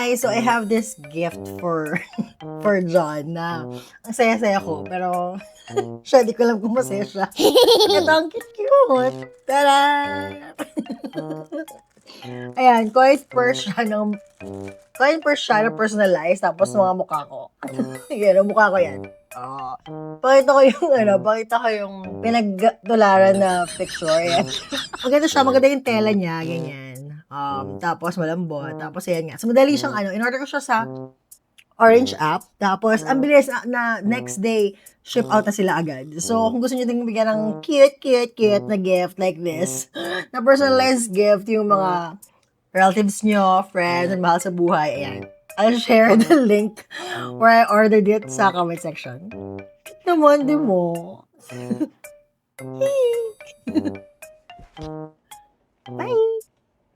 guys, so I have this gift for for John na ang saya-saya ko, pero siya, di ko alam kung masaya siya. Ito, ang cute! Tara! Ayan, coin purse siya na personalized, tapos mga mukha ko. Yan, ang mukha ko yan. Pakita ko yung pinagdolaran na picture. Yan. Maganda yung tela niya, ganyan. Tapos malambot, tapos yan nga. So, madali siyang in-order ko siya sa Orange app. Tapos, ang bilis na next day, ship out na sila agad. So, kung gusto nyo din bigyan ng cute na gift like this, na personalized gift, yung mga relatives nyo, friends, and mahal sa buhay, ayan. I'll share the link where I ordered it sa comment section. Naman, di mo. Bye!